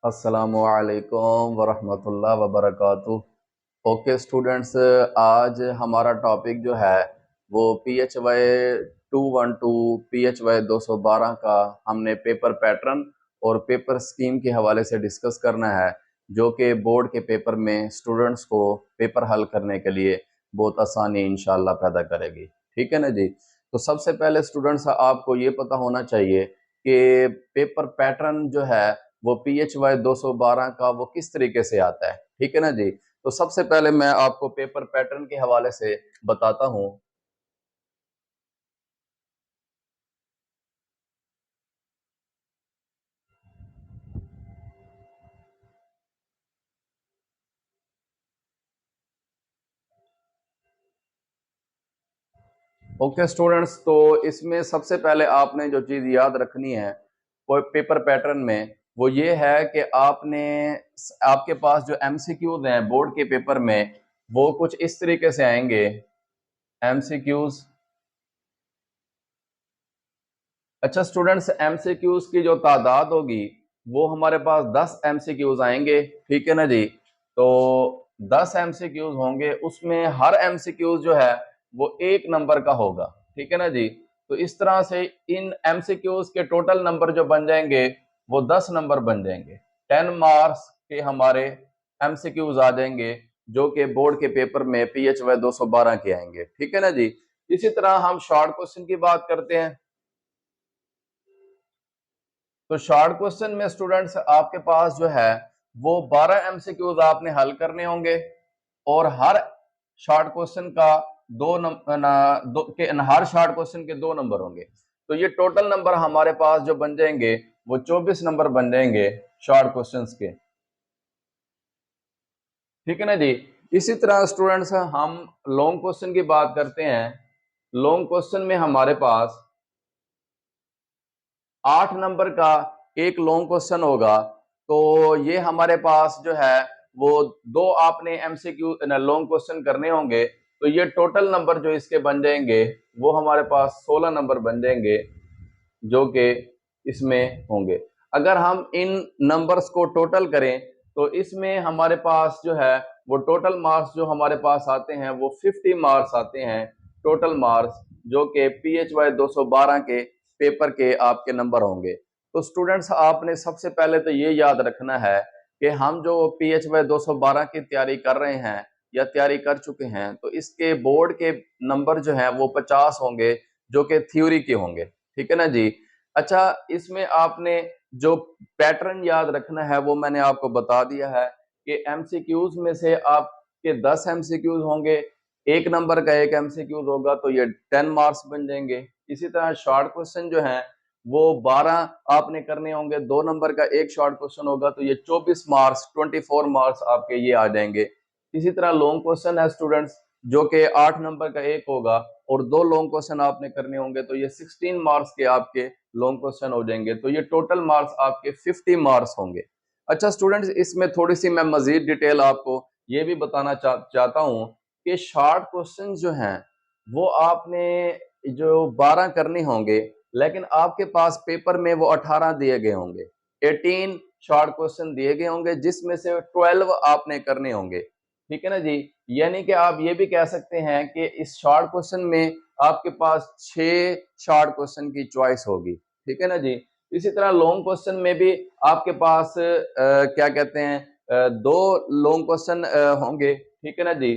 अस्सलामुअलैकुम वरहमतुल्लाह वबरकातुह। Okay students, आज हमारा टॉपिक जो है वो PHY 212 PHY 212 का हमने पेपर पैटर्न और पेपर स्कीम के हवाले से डिस्कस करना है, जो कि बोर्ड के पेपर में स्टूडेंट्स को पेपर हल करने के लिए बहुत आसानी इंशाल्लाह पैदा करेगी। ठीक है ना जी। तो सबसे पहले स्टूडेंट्स, आपको ये पता होना चाहिए कि पेपर पैटर्न जो है वो PHY 212 का वो किस तरीके से आता है। ठीक है ना जी। तो सबसे पहले मैं आपको पेपर पैटर्न के हवाले से बताता हूँ। ओके स्टूडेंट्स, तो इसमें सबसे पहले आपने जो चीज याद रखनी है वो पेपर पैटर्न में वो ये है कि आपने आपके पास जो MCQs हैं बोर्ड के पेपर में वो कुछ इस तरीके से आएंगे। MCQs, अच्छा स्टूडेंट्स, MCQs की जो तादाद होगी वो हमारे पास 10 MCQs आएंगे। ठीक है ना जी। तो 10 MCQs होंगे, उसमें हर MCQs जो है वो एक नंबर का होगा। ठीक है ना जी। तो इस तरह से इन MCQs के टोटल नंबर जो बन जाएंगे वो 10 नंबर बन जाएंगे। 10 मार्क्स के हमारे MCQs आ जाएंगे, जो कि बोर्ड के पेपर में PHY 212 के आएंगे। ठीक है ना जी। इसी तरह हम शॉर्ट क्वेश्चन की बात करते हैं। तो शॉर्ट क्वेश्चन में स्टूडेंट्स आपके पास जो है वो 12 MCQs आपने हल करने होंगे, और हर शॉर्ट क्वेश्चन का दो हर शॉर्ट क्वेश्चन के 2 नंबर होंगे। तो ये टोटल नंबर हमारे पास जो बन जाएंगे वो 24 नंबर बन जाएंगे शॉर्ट क्वेश्चंस के। ठीक है ना जी। इसी तरह स्टूडेंट्स हम लॉन्ग क्वेश्चन की बात करते हैं। लॉन्ग क्वेश्चन में हमारे पास 8 नंबर का एक लॉन्ग क्वेश्चन होगा। तो ये हमारे पास जो है वो दो आपने MCQ लॉन्ग क्वेश्चन करने होंगे। तो ये टोटल नंबर जो इसके बन जाएंगे वो हमारे पास 16 नंबर बन जाएंगे, जो कि इसमें होंगे। अगर हम इन नंबर्स को टोटल करें तो इसमें हमारे पास जो है वो टोटल मार्क्स जो हमारे पास आते हैं वो 50 मार्क्स आते हैं टोटल मार्क्स, जो कि PHY 212 के पेपर के आपके नंबर होंगे। तो स्टूडेंट्स, आपने सबसे पहले तो ये याद रखना है कि हम जो PHY 212 की तैयारी कर रहे हैं या तैयारी कर चुके हैं, तो इसके बोर्ड के नंबर जो है वो 50 होंगे, जो कि थ्योरी के होंगे। ठीक है ना जी। अच्छा, इसमें आपने जो पैटर्न याद रखना है वो मैंने आपको बता दिया है कि MCQs में से आपके 10 MCQs होंगे, एक नंबर का एक MCQs होगा, तो ये 10 मार्क्स बन जाएंगे। इसी तरह शॉर्ट क्वेश्चन जो है वो 12 आपने करने होंगे, 2 नंबर का एक शॉर्ट क्वेश्चन होगा, तो ये 24 मार्क्स 24 मार्क्स आपके ये आ जाएंगे। इसी तरह लॉन्ग क्वेश्चन है स्टूडेंट्स, जो कि 8 नंबर का एक होगा, और 2 लॉन्ग क्वेश्चन आपने करने होंगे, तो ये 16 मार्क्स के आपके लॉन्ग क्वेश्चन हो जाएंगे। तो ये टोटल मार्क्स आपके 50 मार्क्स होंगे। अच्छा स्टूडेंट्स, इसमें थोड़ी सी मैं मजीद डिटेल आपको ये भी बताना चाहता हूँ कि शॉर्ट क्वेश्चन जो हैं वो आपने जो 12 करने होंगे, लेकिन आपके पास पेपर में वो 18 दिए गए होंगे। 18 शॉर्ट क्वेश्चन दिए गए होंगे, जिसमें से 12 आपने करने होंगे। ठीक है ना जी। यानी कि आप ये भी कह सकते हैं कि इस शॉर्ट क्वेश्चन में आपके पास 6 शॉर्ट क्वेश्चन की चॉइस होगी। ठीक है ना जी। इसी तरह लॉन्ग क्वेश्चन में भी आपके पास क्या कहते हैं 2 लॉन्ग क्वेश्चन होंगे। ठीक है ना जी।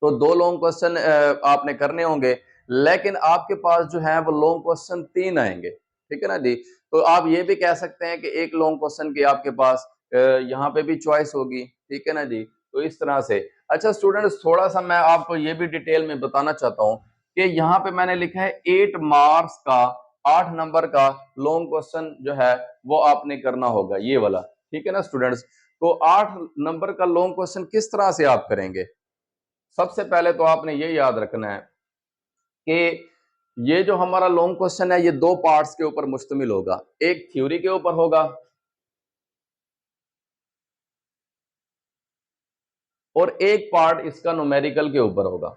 तो 2 लॉन्ग क्वेश्चन आपने करने होंगे, लेकिन आपके पास जो है वो लॉन्ग क्वेश्चन 3 आएंगे। ठीक है ना जी। तो आप ये भी कह सकते हैं कि एक लॉन्ग क्वेश्चन की आपके पास यहाँ पे भी चॉइस होगी। ठीक है ना जी। तो इस तरह से। अच्छा स्टूडेंट्स, थोड़ा सा मैं आपको ये भी डिटेल में बताना चाहता हूँ कि यहाँ पे मैंने लिखा है 8 मार्क्स का 8 नंबर का लॉन्ग क्वेश्चन जो है वो आपने करना होगा, ये वाला। ठीक है ना स्टूडेंट्स। तो 8 नंबर का लॉन्ग क्वेश्चन किस तरह से आप करेंगे? सबसे पहले तो आपने ये याद रखना है कि ये जो हमारा लॉन्ग क्वेश्चन है ये 2 पार्ट्स के ऊपर मुश्तमिल होगा। एक थ्योरी के ऊपर होगा और एक पार्ट इसका न्यूमेरिकल के ऊपर होगा।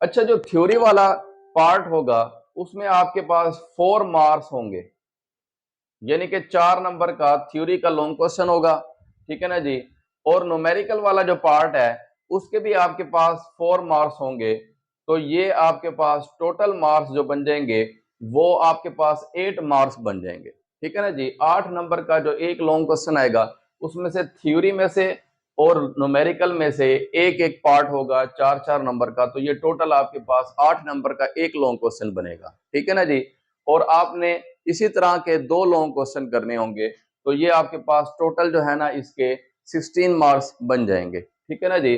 अच्छा, जो थ्योरी वाला पार्ट होगा उसमें आपके पास 4 मार्क्स होंगे, यानी कि 4 नंबर का थ्योरी का लॉन्ग क्वेश्चन होगा, ठीक है ना जी। और न्यूमेरिकल वाला जो पार्ट है उसके भी आपके पास 4 मार्क्स होंगे, तो ये आपके पास टोटल मार्क्स जो बन जाएंगे वो आपके पास 8 मार्क्स बन जाएंगे, ठीक है ना जी। 8 नंबर का जो एक लॉन्ग क्वेश्चन आएगा उसमें से थ्योरी में से और न्यूमेरिकल में से एक एक पार्ट होगा 4-4 नंबर का, तो ये टोटल आपके पास 8 नंबर का एक लॉन्ग क्वेश्चन बनेगा, ठीक है ना जी। और आपने इसी तरह के 2 लॉन्ग क्वेश्चन करने होंगे, तो ये आपके पास टोटल जो है ना इसके 16 मार्क्स बन जाएंगे, ठीक है ना जी।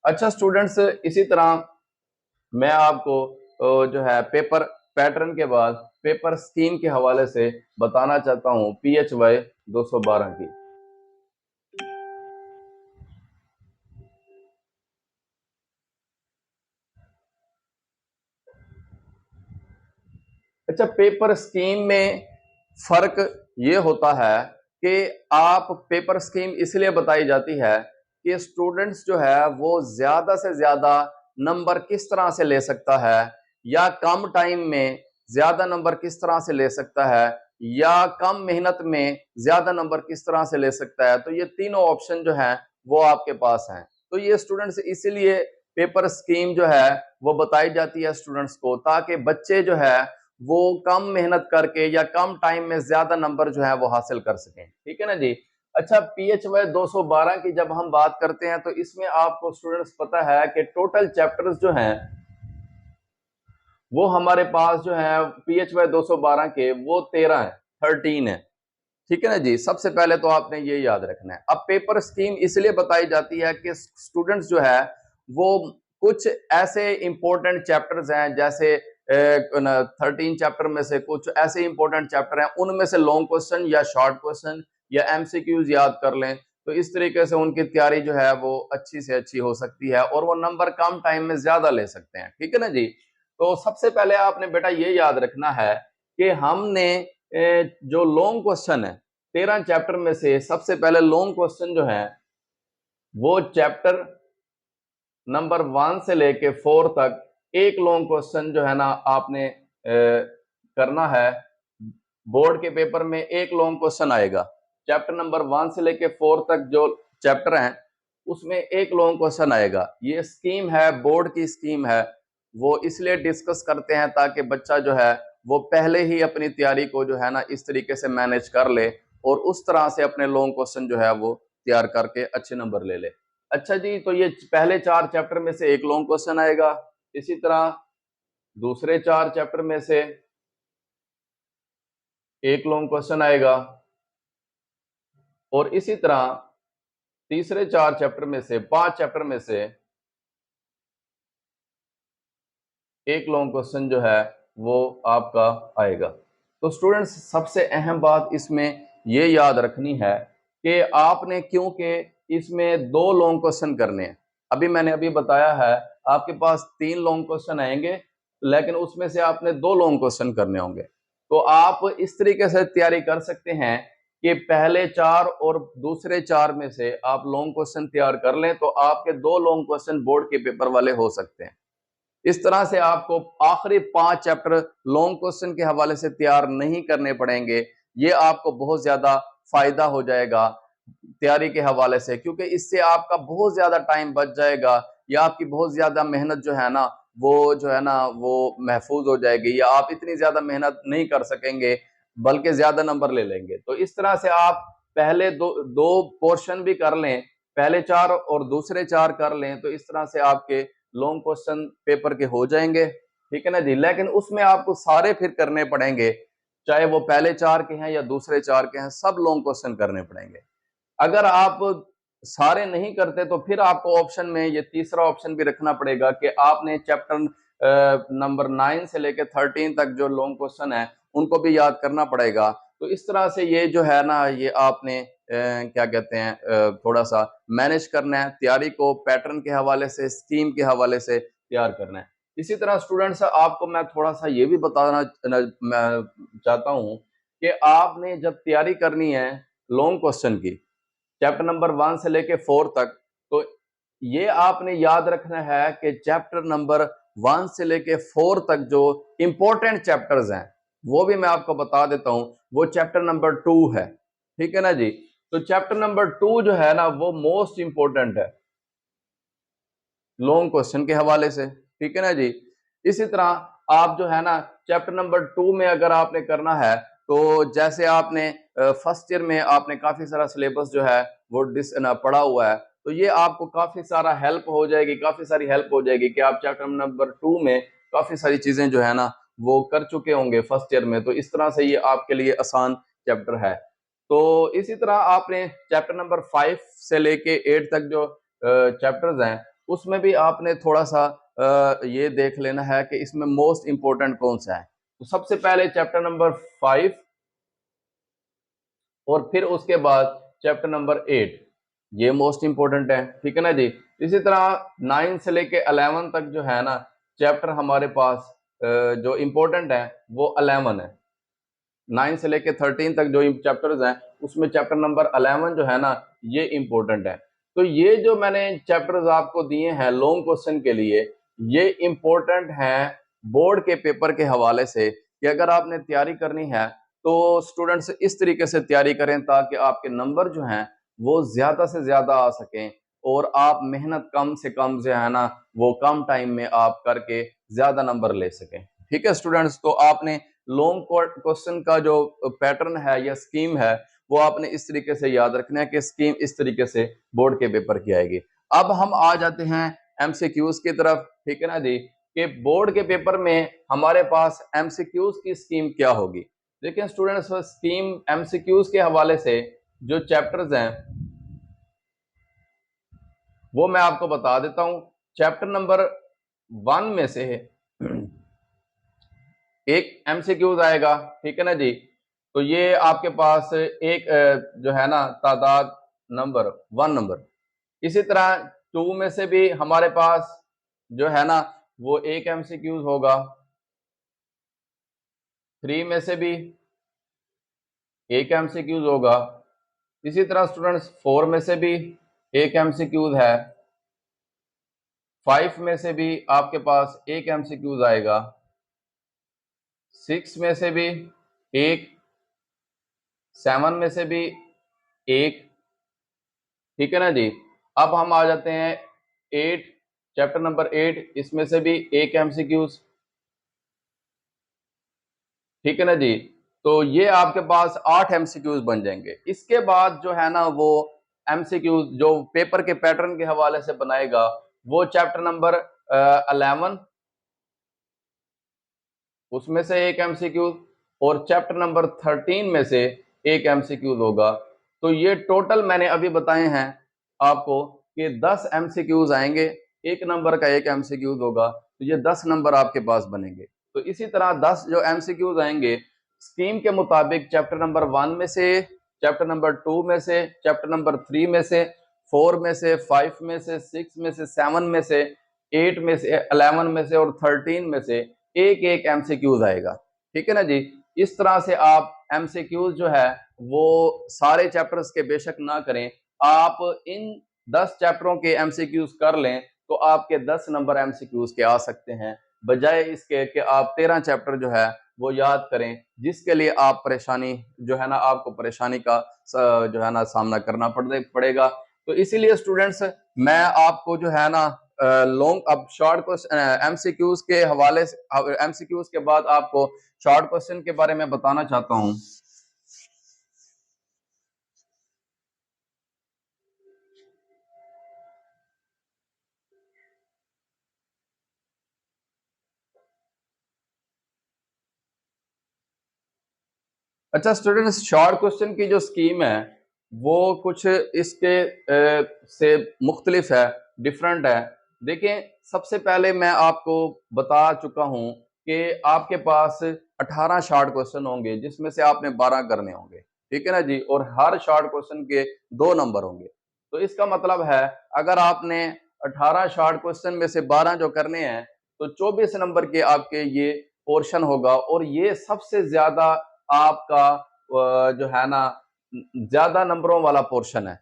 अच्छा स्टूडेंट्स, इसी तरह मैं आपको जो है पेपर पैटर्न के बाद पेपर स्कीम के हवाले से बताना चाहता हूं PHY 212 की। अच्छा, पेपर स्कीम में फर्क ये होता है कि आप पेपर स्कीम इसलिए बताई जाती है कि स्टूडेंट्स जो है वो ज्यादा से ज्यादा नंबर किस तरह से ले सकता है, या कम टाइम में ज्यादा नंबर किस तरह से ले सकता है, या कम मेहनत में ज्यादा नंबर किस तरह से ले सकता है। तो ये तीनों ऑप्शन जो है वो आपके पास हैं। तो ये स्टूडेंट्स इसीलिए पेपर स्कीम जो है वो बताई जाती है स्टूडेंट्स को, ताकि बच्चे जो है वो कम मेहनत करके या कम टाइम में ज्यादा नंबर जो है वो हासिल कर सकें, ठीक है ना जी। अच्छा, PHY 212 की जब हम बात करते हैं तो इसमें आपको स्टूडेंट्स पता है कि टोटल चैप्टर्स जो हैं वो हमारे पास जो है PHY 212 के वो 13 है, 13 है, ठीक है ना जी। सबसे पहले तो आपने ये याद रखना है। अब पेपर स्कीम इसलिए बताई जाती है कि स्टूडेंट्स जो है वो कुछ ऐसे इंपॉर्टेंट चैप्टर्स हैं, जैसे 13 चैप्टर में से कुछ ऐसे इंपॉर्टेंट चैप्टर हैं, उनमें से लॉन्ग क्वेश्चन या शॉर्ट क्वेश्चन या MCQs याद कर लें, तो इस तरीके से उनकी तैयारी जो है वो अच्छी से अच्छी हो सकती है और वो नंबर कम टाइम में ज्यादा ले सकते हैं, ठीक है ना जी। तो सबसे पहले आपने बेटा ये याद रखना है कि हमने जो लॉन्ग क्वेश्चन है 13 चैप्टर में से सबसे पहले लॉन्ग क्वेश्चन जो है वो चैप्टर नंबर 1 से लेके 4 तक एक लॉन्ग क्वेश्चन जो है ना आपने करना है। बोर्ड के पेपर में एक लॉन्ग क्वेश्चन आएगा, चैप्टर नंबर 1 से लेके 4 तक जो चैप्टर हैं उसमें एक लॉन्ग क्वेश्चन आएगा। ये स्कीम है, बोर्ड की स्कीम है, वो इसलिए डिस्कस करते हैं ताकि बच्चा जो है वो पहले ही अपनी तैयारी को जो है ना इस तरीके से मैनेज कर ले और उस तरह से अपने लॉन्ग क्वेश्चन जो है वो तैयार करके अच्छे नंबर ले ले। अच्छा जी, तो ये पहले 4 चैप्टर में से एक लॉन्ग क्वेश्चन आएगा, इसी तरह दूसरे 4 चैप्टर में से एक लॉन्ग क्वेश्चन आएगा, और इसी तरह तीसरे 4 चैप्टर में से 5 चैप्टर में से एक लॉन्ग क्वेश्चन जो है वो आपका आएगा। तो स्टूडेंट्स, सबसे अहम बात इसमें ये याद रखनी है कि आपने, क्योंकि इसमें 2 लॉन्ग क्वेश्चन करने हैं, अभी मैंने अभी बताया है आपके पास 3 लॉन्ग क्वेश्चन आएंगे, लेकिन उसमें से आपने 2 लॉन्ग क्वेश्चन करने होंगे। तो आप इस तरीके से तैयारी कर सकते हैं कि पहले 4 और दूसरे 4 में से आप लॉन्ग क्वेश्चन तैयार कर लें, तो आपके 2 लॉन्ग क्वेश्चन बोर्ड के पेपर वाले हो सकते हैं। इस तरह से आपको आखिरी 5 चैप्टर लॉन्ग क्वेश्चन के हवाले से तैयार नहीं करने पड़ेंगे। ये आपको बहुत ज्यादा फायदा हो जाएगा तैयारी के हवाले से, क्योंकि इससे आपका बहुत ज्यादा टाइम बच जाएगा, या आपकी बहुत ज्यादा मेहनत जो है ना वो महफूज हो जाएगी, या आप इतनी ज्यादा मेहनत नहीं कर सकेंगे बल्कि ज्यादा नंबर ले लेंगे। तो इस तरह से आप पहले दो पोर्शन भी कर लें, पहले 4 और दूसरे 4 कर लें, तो इस तरह से आपके लॉन्ग क्वेश्चन पेपर के हो जाएंगे, ठीक है ना जी। लेकिन उसमें आपको सारे फिर करने पड़ेंगे, चाहे वो पहले 4 के हैं या दूसरे 4 के हैं, सब लॉन्ग क्वेश्चन करने पड़ेंगे। अगर आप सारे नहीं करते तो फिर आपको ऑप्शन में ये तीसरा ऑप्शन भी रखना पड़ेगा कि आपने चैप्टर नंबर 9 से लेकर 13 तक जो लॉन्ग क्वेश्चन है उनको भी याद करना पड़ेगा। तो इस तरह से ये जो है ना ये आपने क्या कहते हैं थोड़ा सा मैनेज करना है, तैयारी को पैटर्न के हवाले से, स्कीम के हवाले से तैयार करना है। इसी तरह स्टूडेंट्स, आपको मैं थोड़ा सा ये भी बताना मैं चाहता हूँ कि आपने जब तैयारी करनी है लॉन्ग क्वेश्चन की चैप्टर नंबर 1 से लेके 4 तक, तो ये आपने याद रखना है कि चैप्टर नंबर 1 से लेके 4 तक जो इंपॉर्टेंट चैप्टर्स हैं वो भी मैं आपको बता देता हूं। वो चैप्टर नंबर 2 है, ठीक है ना जी। तो चैप्टर नंबर 2 जो है ना वो मोस्ट इंपॉर्टेंट है लॉन्ग क्वेश्चन के हवाले से, ठीक है ना जी। इसी तरह आप जो है ना चैप्टर नंबर 2 में अगर आपने करना है तो जैसे आपने फर्स्ट ईयर में आपने काफी सारा सिलेबस जो है वो पढ़ा हुआ है, तो ये आपको काफी सारा हेल्प हो जाएगी, काफी सारी हेल्प हो जाएगी कि आप चैप्टर नंबर 2 में काफी सारी चीजें जो है ना वो कर चुके होंगे फर्स्ट ईयर में, तो इस तरह से ये आपके लिए आसान चैप्टर है। तो इसी तरह आपने चैप्टर नंबर 5 से लेके 8 तक जो चैप्टर्स हैं उसमें भी आपने थोड़ा सा ये देख लेना है कि इसमें मोस्ट इंपोर्टेंट कौन सा है। तो सबसे पहले चैप्टर नंबर 5 और फिर उसके बाद चैप्टर नंबर 8, ये मोस्ट इंपोर्टेंट है, ठीक है ना जी। इसी तरह 9 से लेके 11 तक जो है ना चैप्टर हमारे पास जो इंपॉर्टेंट है वो 11 है। 9 से लेके 13 तक जो चैप्टर्स हैं उसमें चैप्टर नंबर 11 जो है ना ये इंपॉर्टेंट है। तो ये जो मैंने चैप्टर्स आपको दिए हैं लॉन्ग क्वेश्चन के लिए, ये इंपॉर्टेंट हैं बोर्ड के पेपर के हवाले से कि अगर आपने तैयारी करनी है तो स्टूडेंट्स इस तरीके से तैयारी करें ताकि आपके नंबर जो हैं वो ज्यादा से ज्यादा आ सकें और आप मेहनत कम से कम जो है ना वो कम टाइम में आप करके ज्यादा नंबर ले सकें, ठीक है स्टूडेंट्स। तो आपने लॉन्ग क्वेश्चन का जो पैटर्न है या स्कीम है वो आपने इस तरीके से याद रखना है कि स्कीम इस तरीके से बोर्ड के पेपर की आएगी। अब हम आ जाते हैं एमसीक्यूज की तरफ, ठीक है ना जी, कि बोर्ड के पेपर में हमारे पास एमसीक्यूज की स्कीम क्या होगी। देखिए स्टूडेंट्स स्कीम एमसीक्यूज के हवाले से जो चैप्टर्स हैं वो मैं आपको बता देता हूं। चैप्टर नंबर 1 में से एक एमसीक्यूज आएगा, ठीक है ना जी। तो ये आपके पास एक जो है ना तादाद नंबर 1 नंबर। इसी तरह 2 में से भी हमारे पास जो है ना वो एक एमसीक्यूज होगा। 3 में से भी एक एमसीक्यूज होगा। इसी तरह स्टूडेंट्स 4 में से भी एक एमसीक्यूज है। 5 में से भी आपके पास एक एमसीक्यूज आएगा। 6 में से भी एक, 7 में से भी एक, ठीक है ना जी। अब हम आ जाते हैं 8, चैप्टर नंबर 8, इसमें से भी एक एमसीक्यूज, ठीक है ना जी। तो ये आपके पास 8 एमसीक्यूज बन जाएंगे। इसके बाद जो है ना वो एमसीक्यूज जो पेपर के पैटर्न के हवाले से बनाएगा वो चैप्टर नंबर 11, उसमें से एक एमसीक्यूज, और चैप्टर नंबर 13 में से एक एमसीक्यूज होगा। तो ये टोटल मैंने अभी बताए हैं आपको कि 10 एमसीक्यूज आएंगे, एक नंबर का एक एमसीक्यूज होगा, तो ये 10 नंबर आपके पास बनेंगे। तो इसी तरह 10 जो एमसीक्यूज आएंगे स्कीम के मुताबिक चैप्टर नंबर 1 में से, चैप्टर नंबर 2 में से, चैप्टर नंबर 3 में से, 4 में से, 5 में से, 6 में से, 7 में से, 8 में से, 11 में से और 13 में से एक एक एमसीक्यूज आएगा, ठीक है ना जी। इस तरह से आप एमसीक्यूज जो है वो सारे चैप्टर्स के बेशक ना करें, आप इन 10 चैप्टरों के एमसीक्यूज कर लें तो आपके 10 नंबर एमसीक्यूज के आ सकते हैं, बजाय इसके कि आप 13 चैप्टर जो है वो याद करें, जिसके लिए आप परेशानी जो है ना आपको परेशानी का जो है ना सामना करना पड़ेगा। तो इसीलिए स्टूडेंट्स मैं आपको जो है ना लॉन्ग अब शॉर्ट क्वेश्चन एमसीक्यूज के हवाले से एमसीक्यूज के बाद आपको शॉर्ट क्वेश्चन के बारे में बताना चाहता हूं। अच्छा स्टूडेंट्स शॉर्ट क्वेश्चन की जो स्कीम है वो कुछ इसके से मुख्तलिफ है, डिफरेंट है। देखिए सबसे पहले मैं आपको बता चुका हूं कि आपके पास 18 शॉर्ट क्वेश्चन होंगे जिसमें से आपने 12 करने होंगे, ठीक है ना जी, और हर शॉर्ट क्वेश्चन के 2 नंबर होंगे। तो इसका मतलब है अगर आपने 18 शॉर्ट क्वेश्चन में से 12 जो करने हैं तो 24 नंबर के आपके ये पोर्शन होगा, और ये सबसे ज्यादा आपका जो है ना ज्यादा नंबरों वाला पोर्शन है।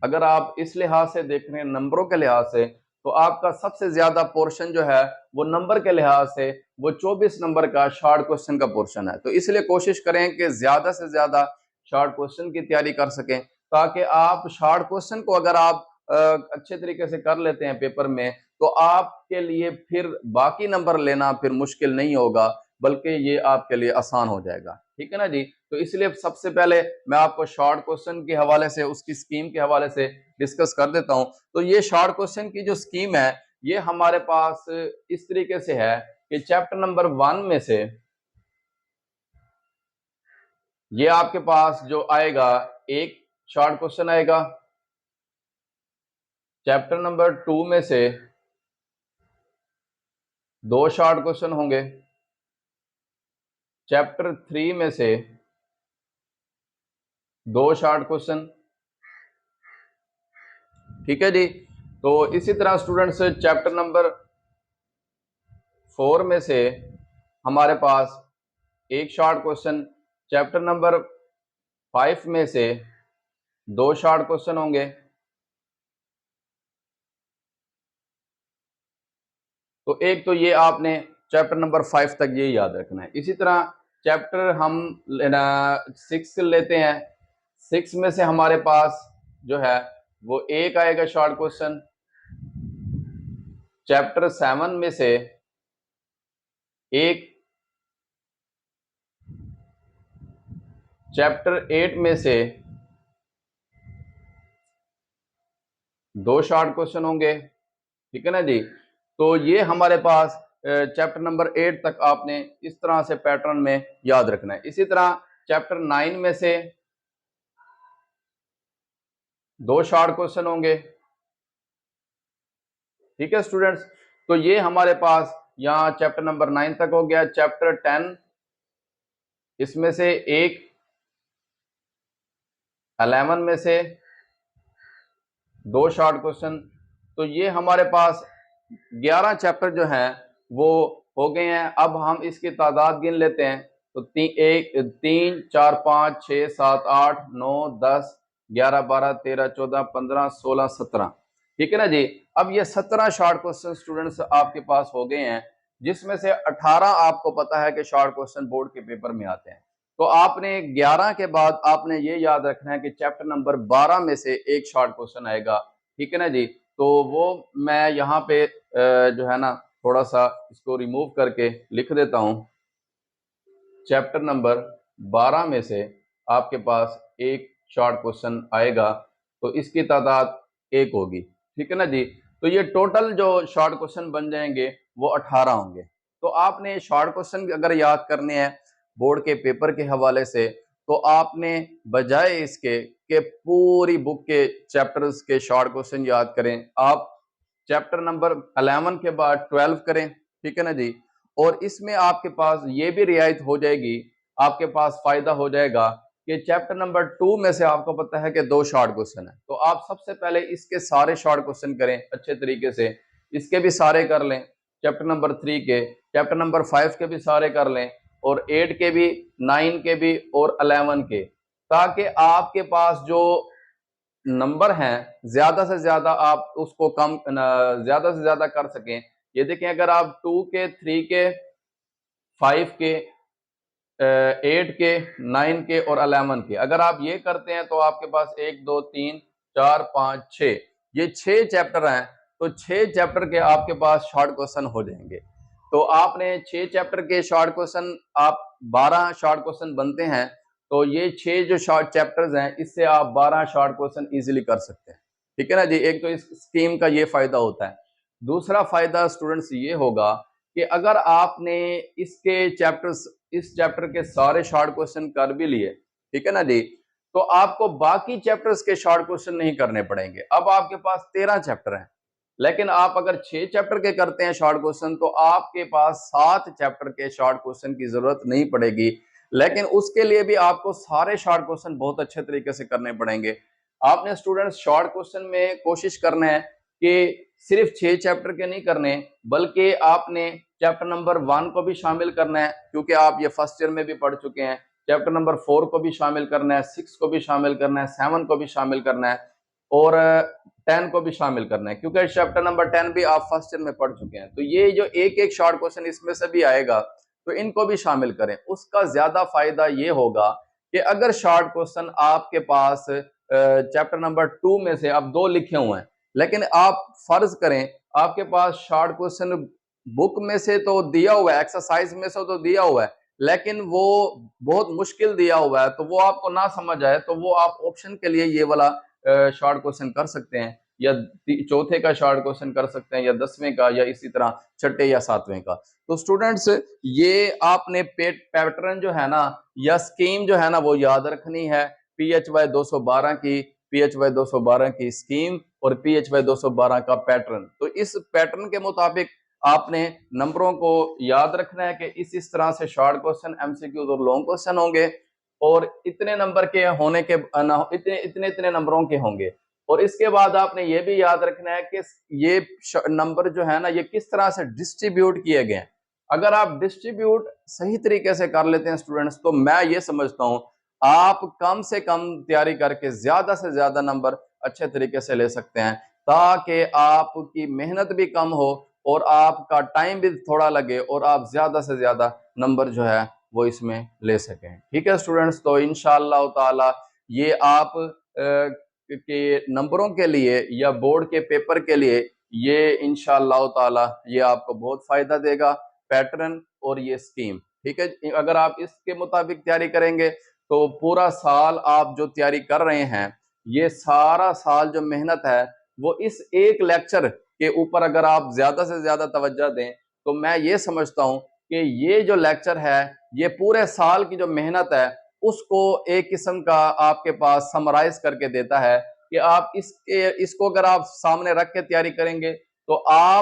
अगर आप इस लिहाज से देख रहे हैं नंबरों के लिहाज से तो आपका सबसे ज्यादा पोर्शन जो है वो नंबर के लिहाज से वो 24 नंबर का शॉर्ट क्वेश्चन का पोर्शन है। तो इसलिए कोशिश करें कि ज्यादा से ज्यादा शॉर्ट क्वेश्चन की तैयारी कर सकें, ताकि आप शॉर्ट क्वेश्चन को अगर आप अच्छे तरीके से कर लेते हैं पेपर में, तो आपके लिए फिर बाकी नंबर लेना फिर मुश्किल नहीं होगा, बल्कि ये आपके लिए आसान हो जाएगा। ठीक है ना जी। तो इसलिए सबसे पहले मैं आपको शॉर्ट क्वेश्चन के हवाले से, उसकी स्कीम के हवाले से डिस्कस कर देता हूं। तो ये शॉर्ट क्वेश्चन की जो स्कीम है, ये हमारे पास इस तरीके से है कि चैप्टर नंबर 1 में से ये आपके पास जो आएगा एक शॉर्ट क्वेश्चन आएगा, चैप्टर नंबर 2 में से 2 शॉर्ट क्वेश्चन होंगे, चैप्टर 3 में से 2 शॉर्ट क्वेश्चन। ठीक है जी। तो इसी तरह स्टूडेंट्स चैप्टर नंबर 4 में से हमारे पास एक शॉर्ट क्वेश्चन, चैप्टर नंबर 5 में से 2 शॉर्ट क्वेश्चन होंगे। तो एक तो ये आपने चैप्टर नंबर 5 तक ये याद रखना है। इसी तरह चैप्टर हम 6 लेते हैं, 6 में से हमारे पास जो है वो एक आएगा शॉर्ट क्वेश्चन, चैप्टर 7 में से एक, चैप्टर 8 में से 2 शॉर्ट क्वेश्चन होंगे। ठीक है ना जी। तो ये हमारे पास चैप्टर नंबर 8 तक आपने इस तरह से पैटर्न में याद रखना है। इसी तरह चैप्टर 9 में से 2 शॉर्ट क्वेश्चन होंगे। ठीक है स्टूडेंट्स। तो ये हमारे पास यहाँ चैप्टर नंबर 9 तक हो गया। चैप्टर 10 इसमें से एक, 11 में से 2 शॉर्ट क्वेश्चन। तो ये हमारे पास 11 चैप्टर जो हैं वो हो गए हैं। अब हम इसकी तादाद गिन लेते हैं। तो 3, 4, 5, 6, 7, 8, 9, 10, 11, 12, 13, 14, 15, 16, 17। ठीक है ना जी। अब ये 17 शॉर्ट क्वेश्चन स्टूडेंट्स आपके पास हो गए हैं, जिसमें से 18 आपको पता है कि शॉर्ट क्वेश्चन बोर्ड के पेपर में आते हैं। तो आपने 11 के बाद आपने ये याद रखना है कि चैप्टर नंबर 12 में से एक शॉर्ट क्वेश्चन आएगा। ठीक है ना जी। तो वो मैं यहाँ पे जो है ना थोड़ा सा इसको रिमूव करके लिख देता हूं। चैप्टर नंबर 12 में से आपके पास एक शॉर्ट क्वेश्चन आएगा, तो इसकी तादाद 1 होगी। ठीक है ना जी। तो ये टोटल जो शॉर्ट क्वेश्चन बन जाएंगे वो 18 होंगे। तो आपने शॉर्ट क्वेश्चन अगर याद करने हैं बोर्ड के पेपर के हवाले से, तो आपने बजाय इसके कि पूरी बुक के चैप्टर्स के शॉर्ट क्वेश्चन याद करें, आप चैप्टर नंबर 11 के बाद 12 करें। ठीक है ना जी। और इसमें आपके पास ये भी रियायत हो जाएगी, आपके पास फायदा हो जाएगा कि चैप्टर नंबर 2 में से आपको पता है कि 2 शॉर्ट क्वेश्चन है। तो आप सबसे पहले इसके सारे शॉर्ट क्वेश्चन करें अच्छे तरीके से, इसके भी सारे कर लें, चैप्टर नंबर 3 के, चैप्टर नंबर 5 के भी सारे कर लें, और 8 के भी, 9 के भी और 11 के, ताकि आपके पास जो नंबर हैं ज्यादा से ज्यादा आप उसको कम ज्यादा से ज्यादा कर सकें। ये देखें, अगर आप 2 के, 3 के, 5 के, 8 के, 9 के और 11 के अगर आप ये करते हैं, तो आपके पास 1, 2, 3, 4, 5, 6, ये 6 चैप्टर हैं। तो 6 चैप्टर के आपके पास शॉर्ट क्वेश्चन हो जाएंगे। तो आपने 6 चैप्टर के शॉर्ट क्वेश्चन, आप 12 शॉर्ट क्वेश्चन बनते हैं। तो ये 6 जो शॉर्ट चैप्टर्स हैं, इससे आप 12 शॉर्ट क्वेश्चन इजीली कर सकते हैं। ठीक है ना जी। एक तो इस स्कीम का ये फायदा होता है। दूसरा फायदा स्टूडेंट्स ये होगा कि अगर आपने इसके चैप्टर्स, इस चैप्टर के सारे शॉर्ट क्वेश्चन कर भी लिए, ठीक है ना जी, तो आपको बाकी चैप्टर्स के शॉर्ट क्वेश्चन नहीं करने पड़ेंगे। अब आपके पास 13 चैप्टर हैं, लेकिन आप अगर 6 चैप्टर के करते हैं शॉर्ट क्वेश्चन, तो आपके पास 7 चैप्टर के शॉर्ट क्वेश्चन की जरूरत नहीं पड़ेगी। लेकिन उसके लिए भी आपको सारे शॉर्ट क्वेश्चन बहुत अच्छे तरीके से करने पड़ेंगे। आपने स्टूडेंट्स शॉर्ट क्वेश्चन में कोशिश करना है कि सिर्फ 6 चैप्टर के नहीं करने, बल्कि आपने चैप्टर नंबर 1 को भी शामिल करना है, क्योंकि आप ये फर्स्ट ईयर में भी पढ़ चुके हैं। चैप्टर नंबर 4 को भी शामिल करना है, 6 को भी शामिल करना है, 7 को भी शामिल करना है, और 10 को भी शामिल करना है, क्योंकि चैप्टर नंबर 10 भी आप फर्स्ट ईयर में पढ़ चुके हैं। तो ये जो एक एक शॉर्ट क्वेश्चन इसमें से भी आएगा, तो इनको भी शामिल करें। उसका ज्यादा फायदा ये होगा कि अगर शॉर्ट क्वेश्चन आपके पास चैप्टर नंबर 2 में से अब 2 लिखे हुए हैं, लेकिन आप फर्ज करें आपके पास शॉर्ट क्वेश्चन बुक में से तो दिया हुआ है, एक्सरसाइज में से तो दिया हुआ है, लेकिन वो बहुत मुश्किल दिया हुआ है, तो वो आपको ना समझ आए, तो वो आप ऑप्शन के लिए ये वाला शॉर्ट क्वेश्चन कर सकते हैं, या चौथे का शॉर्ट क्वेश्चन कर सकते हैं, या 10वें का, या इसी तरह छठे या 7वें का। तो स्टूडेंट्स, ये आपने पैटर्न जो है ना, या स्कीम जो है ना, वो याद रखनी है। PHY 212 की, PHY 212 की स्कीम और PHY 212 का पैटर्न। तो इस पैटर्न के मुताबिक आपने नंबरों को याद रखना है कि इस तरह से शॉर्ट क्वेश्चन, MCQ और लॉन्ग क्वेश्चन होंगे, और इतने नंबर के होने के इतने इतने नंबरों के होंगे। और इसके बाद आपने ये भी याद रखना है कि ये नंबर जो है ना, ये किस तरह से डिस्ट्रीब्यूट किए गए हैं। अगर आप डिस्ट्रीब्यूट सही तरीके से कर लेते हैं स्टूडेंट्स, तो मैं ये समझता हूं आप कम से कम तैयारी करके ज्यादा से ज्यादा नंबर अच्छे तरीके से ले सकते हैं, ताकि आपकी मेहनत भी कम हो और आपका टाइम भी थोड़ा लगे, और आप ज्यादा से ज्यादा नंबर जो है वो इसमें ले सकें। ठीक है स्टूडेंट्स, तो इंशाअल्लाह ताला ये आप के नंबरों के लिए या बोर्ड के पेपर के लिए ये इंशाअल्लाह ताला ये आपको बहुत फायदा देगा, पैटर्न और ये स्कीम। ठीक है, अगर आप इसके मुताबिक तैयारी करेंगे तो पूरा साल आप जो तैयारी कर रहे हैं, ये सारा साल जो मेहनत है, वो इस एक लेक्चर के ऊपर अगर आप ज्यादा से ज्यादा तवज्जो दें, तो मैं ये समझता हूं कि ये जो लेक्चर है, ये पूरे साल की जो मेहनत है उसको एक किस्म का आपके पास समराइज करके देता है, कि आप इसको अगर आप सामने रख के तैयारी करेंगे तो आप